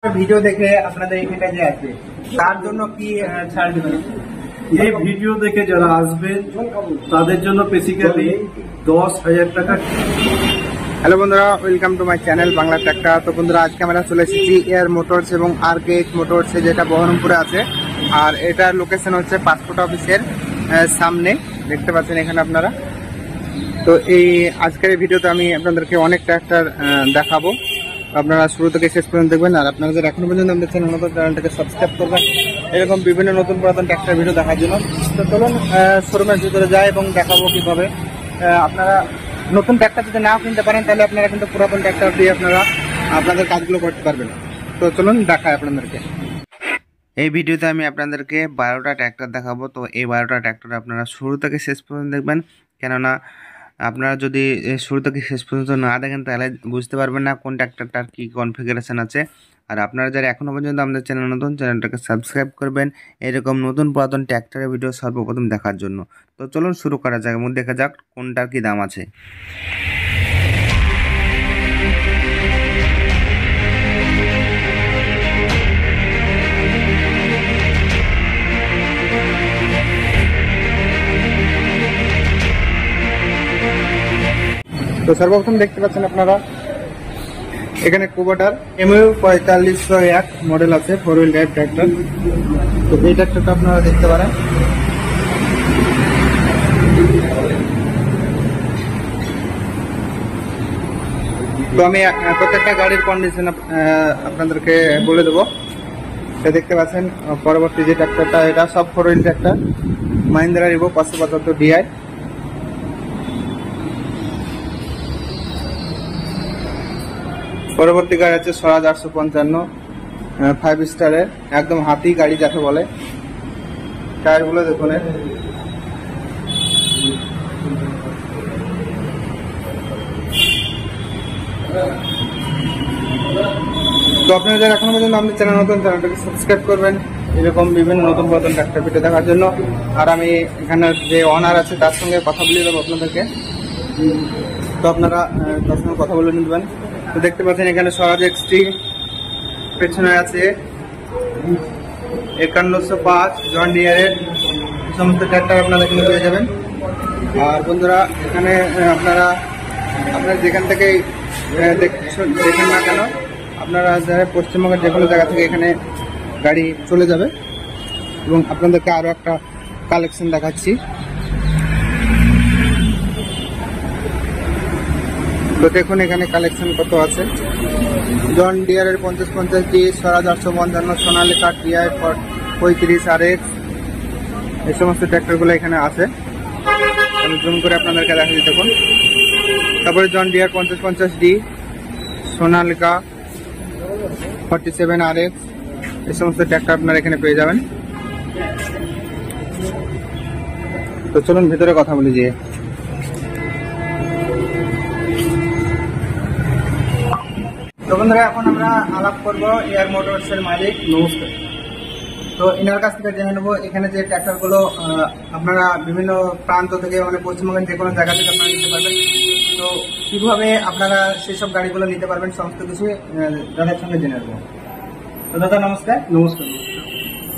Video দেখে আপনাদের এখানটা যে আসবে তার জন্য কি ছাড় দেবেন? এই ভিডিও দেখে যারা আসবে তাদের জন্য বেসিক্যালি 10,000 টাকা। হ্যালো বন্ধুরা, welcome to my channel Bangla tractor. তো বন্ধুরা, আজকে আমরা চলে এসেছি এয়ার মোটরস এবং RKH মোটরস যেটা বহরমপুরে আছে। আর এটার লোকেশন হচ্ছে পাসপোর্ট অফিসের সামনে, দেখতে পাচ্ছেন এখানে আপনারা। তো এই আজকের ভিডিওতে আমি আপনাদেরকে অনেক ট্র্যাক্টর দেখাবো, আপনারা শুরু থেকে শেষ পর্যন্ত দেখবেন। আর আপনারা যারা এখনো পর্যন্ত আমাদের চ্যানেলটাকে সাবস্ক্রাইব করবেন এরকম বিভিন্ন নতুন পুরাতন ট্র্যাক্টর ভিডিও দেখার জন্য। তো চলুন শোরুমের ভিতরে যাই এবং দেখাবো কীভাবে আপনারা নতুন ট্র্যাক্টর যদি নাও কিনতে পারেন তাহলে আপনারা কিন্তু পুরাতন ট্র্যাক্টর দিয়ে আপনারা আপনাদের কাজগুলো করতে পারবেন। তো চলুন দেখাই আপনাদেরকে। এই ভিডিওতে আমি আপনাদেরকে 12টা ট্র্যাক্টর দেখাবো। তো এই 12টা ট্র্যাক্টর আপনারা শুরু থেকে শেষ পর্যন্ত দেখবেন, কেননা আপনারা যদি শুরু থেকে শেষ পর্যন্ত না দেখেন তাহলে বুঝতে পারবেন না কোন ট্র্যাক্টরটার কী কনফিগারেশন আছে। আর আপনারা যারা এখনও পর্যন্ত আমাদের চ্যানেল নতুন, চ্যানেলটাকে সাবস্ক্রাইব করবেন এরকম নতুন পুরাতন ট্র্যাক্টরের ভিডিও সর্বপ্রথম দেখার জন্য। তো চলুন শুরু করা যাক এবং দেখা যাক কোনটার কী দাম আছে। তো সর্বপ্রথম দেখতে পাচ্ছেন আপনারা এখানে কুবাটার MU 4501 মডেল আছে, 4 হুইল ড্রাইভ ট্র্যাক্টর। তো এই ট্র্যাক্টরটা আপনারা দেখতে পারেন। তো আমি প্রত্যেকটা গাড়ির কন্ডিশন আপনাদেরকে বলে দেবো। এটা দেখতে পাচ্ছেন পরবর্তী যে ট্র্যাক্টরটা, এটা সব 4 হুইল ট্র্যাক্টর, মাহিন্দ্রা রিভো 575 DI। পরবর্তী গাড়ি আছে স্বরাজ 855 5 স্টারের, একদম হাতি গাড়ি যাকে বলে। টায়ারগুলো দেখুন। তো আপনারা যারা এখনো পর্যন্ত আমাদের চ্যানেল নতুন, চ্যানেলটাকে সাবস্ক্রাইব করবেন এরকম বিভিন্ন নতুন পুরাতন ট্র্যাক্টর ভিডিও দেখার জন্য। আর আমি এখানে যে অনার আছে তার সঙ্গে কথা বলে দেবো আপনাদেরকে, তো আপনারা তার সঙ্গে কথা বলে নিবেন। তো দেখতে পাচ্ছেন এখানে স্বরাজ XT, পেছনে আছে 5105 জন ডিয়ারের সমস্ত ট্র্যাক্টর আপনারা এখানে পেয়ে যাবেন। আর বন্ধুরা, এখানে আপনারা যেখান থেকে দেখেন না কেন, আপনারা পশ্চিমবঙ্গের যে কোনো জায়গা থেকে এখানে গাড়ি চলে যাবে। এবং আপনাদেরকে আরও একটা কালেকশন দেখাচ্ছি। তো দেখুন এখানে কালেকশন কত আছে। জন ডিয়ারের 5050D, স্বরাজ 855, সোনালিকা TI 35 RX, এই সমস্ত ট্র্যাক্টরগুলো এখানে আছে। আমি জুম করে আপনাদেরকে দেখাচ্ছি দেখুন। তারপরে John Deere 5050D, Sonalika 47 RX, এই সমস্ত ট্র্যাক্টর আপনারা এখানে পেয়ে যাবেন। তো চলুন ভিতরে কথা বলি যে। তো বন্ধুরা, এখন আমরা আলাপ করবো এয়ার মোটরসের মালিক। নমস্কার। তো এনার কাছ থেকে জেনে নেবো এখানে যে ট্র্যাক্টরগুলো আপনারা বিভিন্ন প্রান্ত থেকে, মানে পশ্চিমবঙ্গের যে কোনো জায়গা থেকে আপনারা নিতে পারবেন। তো কীভাবে আপনারা সেসব গাড়িগুলো নিতে পারবেন সমস্ত কিছু দাদার সঙ্গে জেনে নেবো। তো দাদা নমস্কার। নমস্কার।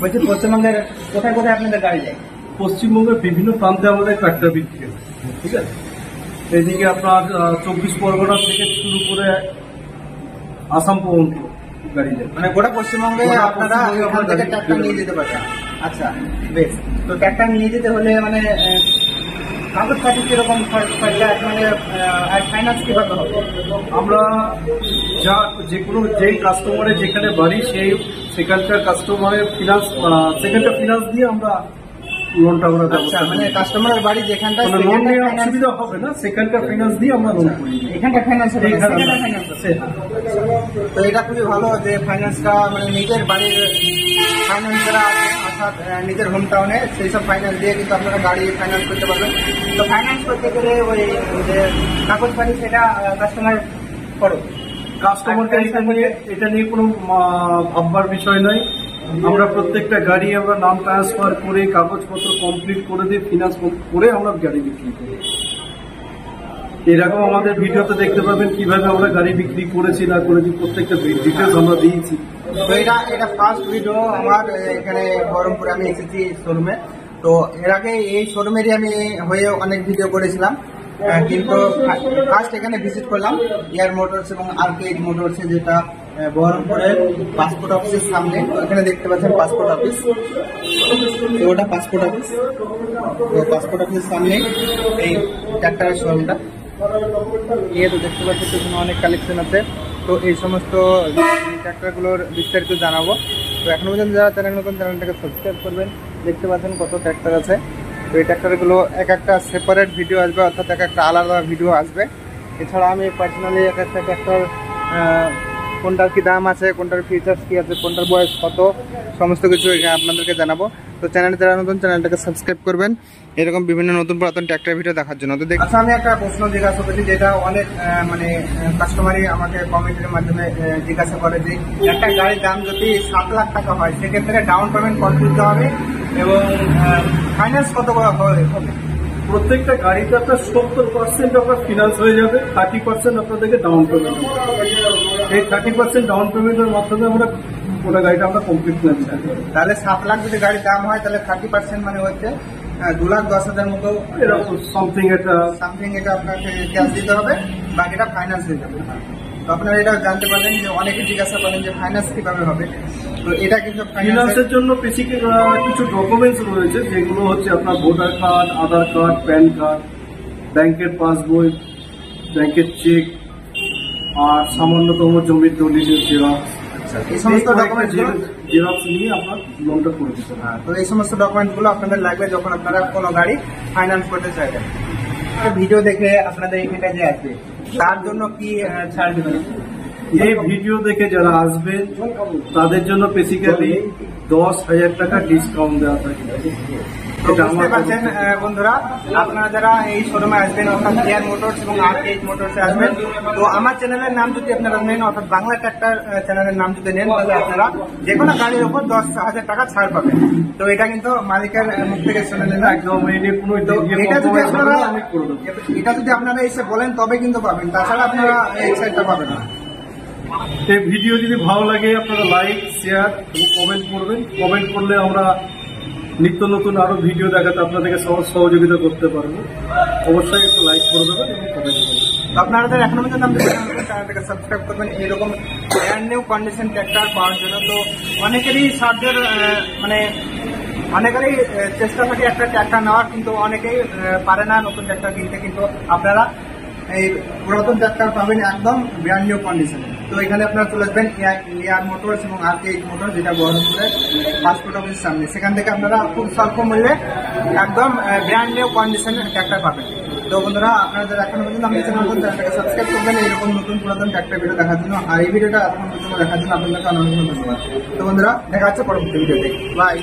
বলছি, পশ্চিমবঙ্গের কোথায় কোথায় আপনাদের গাড়ি যায়? পশ্চিমবঙ্গের বিভিন্ন প্রান্তে আমাদের ট্র্যাক্টর বিক্রি হয়, ঠিক আছে। এদিকে আপনার 24 পরগনা থেকে শুরু করে আসাম পর্যন্ত গাড়ি যায়, মানে গোটা পশ্চিমবঙ্গে আপনারা এখান থেকে ট্র্যাক্টর নিয়ে যেতে পারবেন। আচ্ছা, বেশ। তো ট্র্যাক্টর নিয়ে যেতে হলে মানে কাগজপাতি কিরকম খরচা, মানে ফাইন্যান্স কিভাবে হবে? আমরা যা যেই কাস্টমারের যেখানে বাড়ি সেখানকার কাস্টমারের ফিনান্স দিয়ে আমরা লোনটা আমরা। আচ্ছা, মানে কাস্টমারের বাড়ি যেখানটা লোন নিয়ে অসুবিধা হবে না, সেখানকার ফিনান্স দিয়ে আমরা লোন করি। এখানকার ফাইন্যান্স হবে, তো এটা খুবই ভালো যে ফাইন্যান্সটা মানে নিজের বাড়ির ফাইন্যান্স যারা আছে, অর্থাৎ নিজের হোম টাউনে, সেই সব ফাইন্যান্স দিয়ে কিন্তু আপনারা গাড়ি ফাইন্যান্স করতে পারবেন। তো ফাইন্যান্স করতে গেলে ওই যে কাগজপাতি সেটা কাস্টমার করো, কাস্টমারকে এটা নিয়ে কোনো ভাববার বিষয় নয়। আমরা প্রত্যেকটা গাড়ি আমরা নাম ট্রান্সফার করে কাগজপত্র কমপ্লিট করে দিয়ে ফিনান্স করে আমরা গাড়ি বিক্রি করি। এরকম আমাদের ভিডিওতে দেখতে পাবেন কিভাবে আমরা গাড়ি বিক্রি করেছি না করেছি, প্রত্যেকটা ডিটেলস আমরা দিয়েছি। তো এটা ফার্স্ট ভিডিও আমার এখানে বহরমপুরে আমি এসেছি শোরুমে। তো এর আগে এই শোরুমেরই আমি হয়ে অনেক ভিডিও করেছিলাম, কিন্তু ফার্স্ট এখানে ভিজিট করলাম এয়ার মোটরস এবং আরকেড মোটরস, যেটা বহরমপুরের পাসপোর্ট অফিসের সামনে। এখানে দেখতে পাচ্ছেন পাসপোর্ট অফিস, তো ওটা পাসপোর্ট অফিস। তো পাসপোর্ট অফিসের সামনে এই ট্রাক্টরের শোরুমটা। ইয়ে তো দেখতে পাচ্ছি এখানে অনেক কালেকশন আছে। তো এই সমস্ত ট্রাক্টরগুলোর বিস্তারিত জানাবো। তো এখন পর্যন্ত যারা চ্যানেল নতুন, চ্যানেলটাকে সাবস্ক্রাইব করবেন। দেখতে পাচ্ছেন কত ট্রাক্টর আছে। তো এই ট্রাক্টরগুলো এক একটা সেপারেট ভিডিও আসবে, অর্থাৎ এক একটা আলাদা ভিডিও আসবে। এছাড়া আমি পার্সোনালি এক একটা ট্রাক্টর কোনটার কী দাম আছে, কোনটার ফিচার্স কী আছে, কোনটার বয়স কত, সমস্ত কিছু আপনাদেরকে জানাবো। তো চ্যানেলে যারা নতুন, চ্যানেলটাকে সাবস্ক্রাইব করবেন এরকম বিভিন্ন নতুন পুরাতন ট্রাক্টর ভিডিও দেখার জন্য। তো আচ্ছা, আমি একটা প্রশ্ন জিজ্ঞাসা করছি, যেটা অনেক মানে কাস্টমারই আমাকে কমেন্টের মাধ্যমে জিজ্ঞাসা করে যে একটা গাড়ির দাম যদি 7 লাখ টাকা হয়, সেক্ষেত্রে ডাউন পেমেন্ট কত দিতে হবে এবং ফাইন্যান্স কত হবে? প্রত্যেকটা গাড়িতে আপনার 70% আপনার ফিনান্স হয়ে যাবে, 30% আপনাদেরকে ডাউন পেমেন্ট। এই 30% ডাউন পেমেন্টের মাধ্যমে আমরা ওটা গাড়িটা আমরা কমপ্লিট করে দিতে পারি। তাহলে 7 লাখ যদি গাড়ির দাম হয়, তাহলে 30% মানে হচ্ছে 2,10,000 মতো এরকম সামথিং এটা আপনাকে ক্যাশ দিতে হবে, বাকিটা ফাইন্যান্স হয়ে যাবে। তো আপনারা এটা জানতে পারলেন যে অনেকে জিজ্ঞাসা করেন যে ফাইন্যান্স কিভাবে হবে। তো এটা কিন্তু ফিনান্সের জন্য বেসিক কিছু ডকুমেন্টস রয়েছে, যেগুলো হচ্ছে আপনার ভোটার কার্ড, আধার কার্ড, প্যান কার্ড, ব্যাংকের পাসবই, ব্যাংকের চেক, আর সামান্যতম জমির দলিলের জেরক্স। এই সমস্ত ডকুমেন্টস জেরক্স নিয়ে আপনার লোনটা করে দিতে হবে। তো এই সমস্ত ডকুমেন্টগুলো আপনাদের লাগবে যখন আপনারা কোনো গাড়ি ফাইন্যান্স করতে চাইবেন। ভিডিও দেখে আপনাদের এখানে যে আসবে তার জন্য কি ছাড় দেবেন? এই ভিডিও দেখে যারা আসবে তাদের জন্য বেসিক্যালি 10,000 টাকা ডিসকাউন্ট দেওয়া থাকে। বুঝতে পারছেন বন্ধুরা, আপনারা যারা এই শোরুমে আসবেন, অর্থাৎ এয়ার মোটরস এবং আরকেড মোটরসে আসবেন, তো আমার চ্যানেলের নাম যদি আপনারা নেন, অর্থাৎ বাংলা ট্রাক্টর চ্যানেলের নাম যদি নেন, তাহলে আপনারা যে কোনো গাড়ির উপর 10,000 টাকা ছাড় পাবেন। তো এটা কিন্তু মালিকের মুখ থেকে শুনে নেন একদম। এটা যদি আপনারা এসে বলেন তবে কিন্তু পাবেন, তাছাড়া আপনারা এই সাইডটা পাবেন না। এই ভিডিও যদি ভালো লাগে আপনারা লাইক, শেয়ার এবং কমেন্ট করবেন। কমেন্ট করলে আমরা নিত্য নতুন আরো ভিডিও দেখাতে আপনাদেরকে সহযোগিতা করতে পারবো। অবশ্যই একটু লাইক করে দেবেন এবং কমেন্ট করবেন। আপনারা এখনো পর্যন্ত আমাদের চ্যানেলটাকে সাবস্ক্রাইব করবেন এরকম ব্র্যান্ড নিউ কন্ডিশন ট্রাক্টর পাওয়ার জন্য। তো অনেকেরই সাধ্যের মানে অনেকেরই চেষ্টা থাকে একটা ট্রাক্টর নেওয়ার, কিন্তু অনেকেই পারে না নতুন ট্রাক্টর কিনতে। কিন্তু আপনারা এই পুরাতন ট্রাক্টর পাবেন একদম ব্র্যান্ড নিউ কন্ডিশনে। তো এখানে আপনারা চলে আসবেন এয়ার মোটরস এবং আরকেড মোটরস, যেটা বহরমপুরের পাসপোর্ট অফিসের সামনে। সেখান থেকে আপনারা খুব স্বল্প মূল্যে একদম ব্র্যান্ড নিউ কন্ডিশনের ট্রাক্টর পাবেন। তো বন্ধুরা, আপনারা যারা এখনো পর্যন্ত আমাদের চ্যানেলটাকে সাবস্ক্রাইব করবেন এরকম নতুন পুরাতন ট্রাক্টর ভিডিও দেখার জন্য, আর এই ভিডিওটা এখন পর্যন্ত দেখার জন্য আপনাদেরকে অনেক ধন্যবাদ। তো বন্ধুরা, দেখা হচ্ছে পরবর্তী ভিডিওতে। বাই।